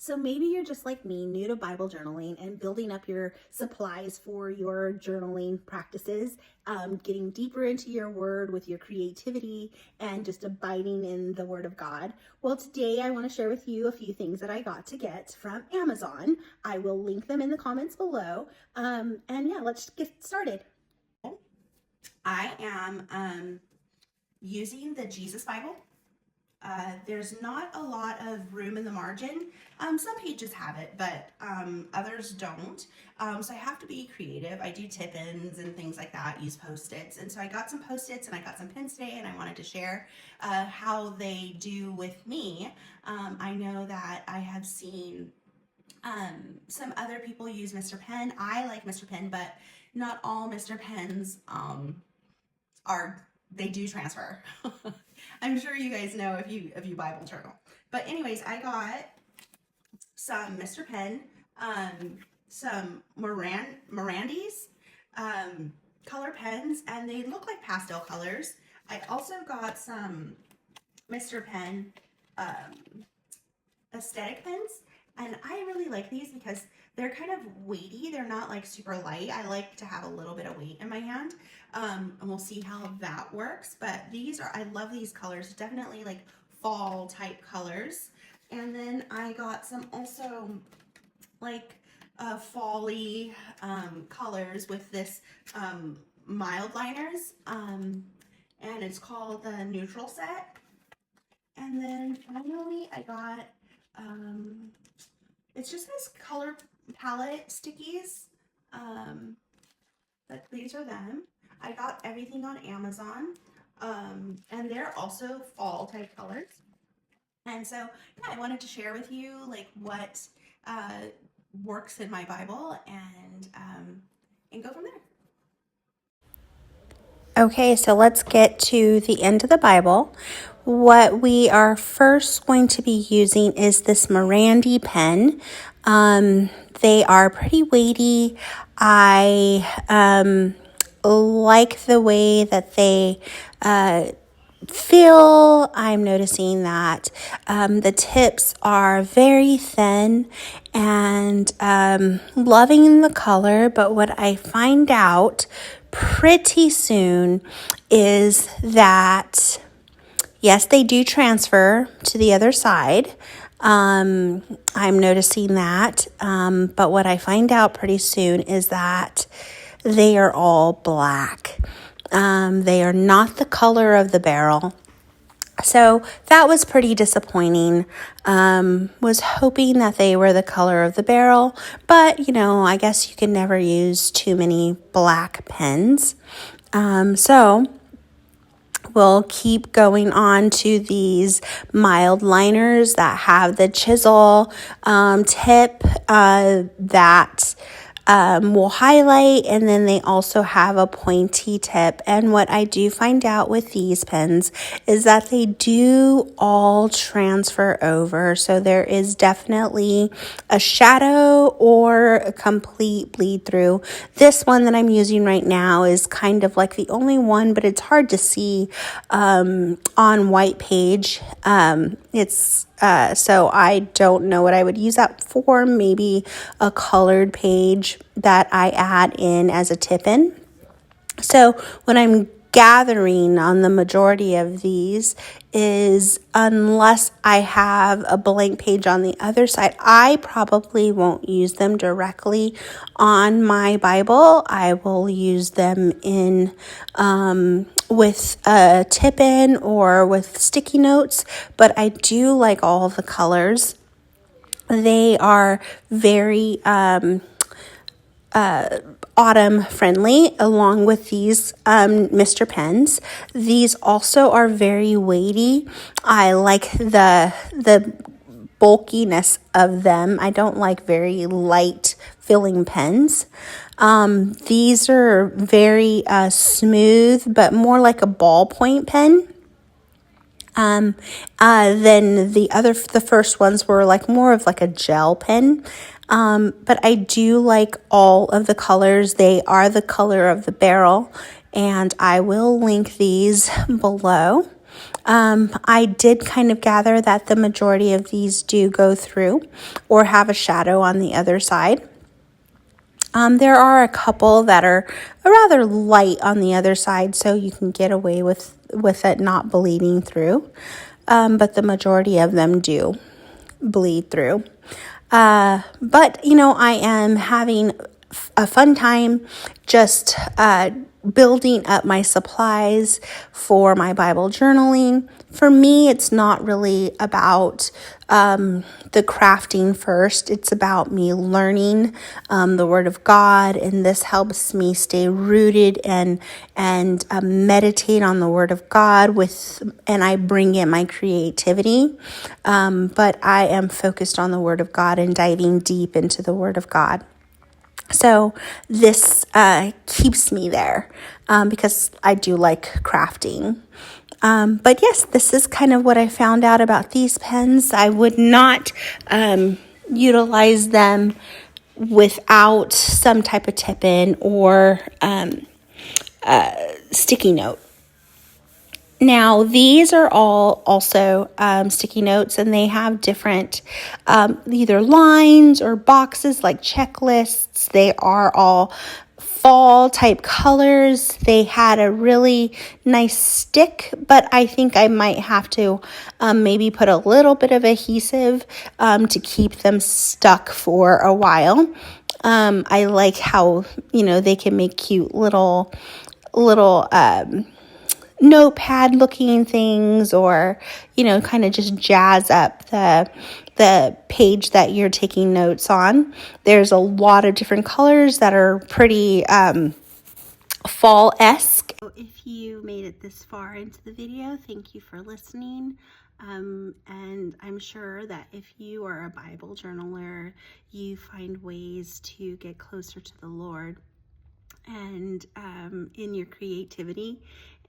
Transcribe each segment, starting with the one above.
So maybe you're just like me, new to Bible journaling and building up your supplies for your journaling practices, getting deeper into your word with your creativity and just abiding in the word of God. Well, today I want to share with you a few things that I got to get from Amazon. I will link them in the comments below. And yeah, let's get started. I am using the Jesus Bible. There's not a lot of room in the margin. Some pages have it, but others don't. So I have to be creative. I do tip-ins and things like that, use Post-its. And so I got some Post-its and I got some pins today, and I wanted to share how they do with me. I know that I have seen some other people use Mr. Pen. I like Mr. Pen, but not all Mr. Pens they do transfer. I'm sure you guys know if you Bible journal. But anyways, I got some Mr. Pen, some Mirandy's color pens, and they look like pastel colors. I also got some Mr. Pen aesthetic pens, and I really like these because they're kind of weighty. They're not like super light. I like to have a little bit of weight in my hand, and we'll see how that works. But I love these colors, definitely like fall type colors. And then I got some also like fall-y colors with this mild liners, and it's called the neutral set. And then finally I got it's just this color palette stickies, but these are them. I got everything on Amazon, and they're also fall type colors. And so yeah, I wanted to share with you like what works in my Bible, and go from there. Okay, so let's get to the end of the Bible. What we are first going to be using is this Mirandy pen. They are pretty weighty. I like the way that they feel. I'm noticing that the tips are very thin, and loving the color. But what I find out pretty soon is that yes, they do transfer to the other side. I'm noticing that, but what I find out pretty soon is that they are all black. They are not the color of the barrel. So that was pretty disappointing. Was hoping that they were the color of the barrel, but I guess you can never use too many black pens. So we'll keep going on to these mild liners that have the chisel tip that will highlight, and then they also have a pointy tip. And what I do find out with these pens is that they do all transfer over. So there is definitely a shadow or a complete bleed through. This one that I'm using right now is kind of like the only one, but it's hard to see on white page. So I don't know what I would use that for. Maybe a colored page that I add in as a tip-in. So what I'm gathering on the majority of these is, unless I have a blank page on the other side, I probably won't use them directly on my Bible. I will use them in with a tip-in or with sticky notes, but I do like all the colors. They are very autumn friendly, along with these Mr. Pens. These also are very weighty. I like the bulkiness of them. I don't like very light filling pens. These are very smooth, but more like a ballpoint pen. Then the first ones were like more of like a gel pen. But I do like all of the colors. They are the color of the barrel, and I will link these below. I did kind of gather that the majority of these do go through or have a shadow on the other side. There are a couple that are rather light on the other side, so you can get away with it not bleeding through. But the majority of them do bleed through. But, I am having a fun time just building up my supplies for my Bible journaling. For me, it's not really about the crafting first. It's about me learning the Word of God, and this helps me stay rooted and meditate on the Word of God and I bring in my creativity. But I am focused on the Word of God and diving deep into the Word of God. So this keeps me there because I do like crafting. But yes, this is kind of what I found out about these pens. I would not utilize them without some type of tip-in or sticky note. Now, these are all also sticky notes, and they have different either lines or boxes like checklists. They are all fall type colors. They had a really nice stick, but I think I might have to maybe put a little bit of adhesive to keep them stuck for a while. I like how, they can make cute little notepad looking things, or kind of just jazz up the page that you're taking notes on. There's a lot of different colors that are pretty fall-esque. If you made it this far into the video, thank you for listening. And I'm sure that if you are a Bible journaler, you find ways to get closer to the Lord and in your creativity,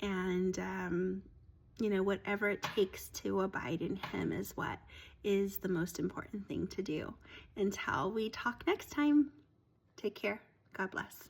and whatever it takes to abide in Him is what is the most important thing to do. Until we talk next time, take care. God bless.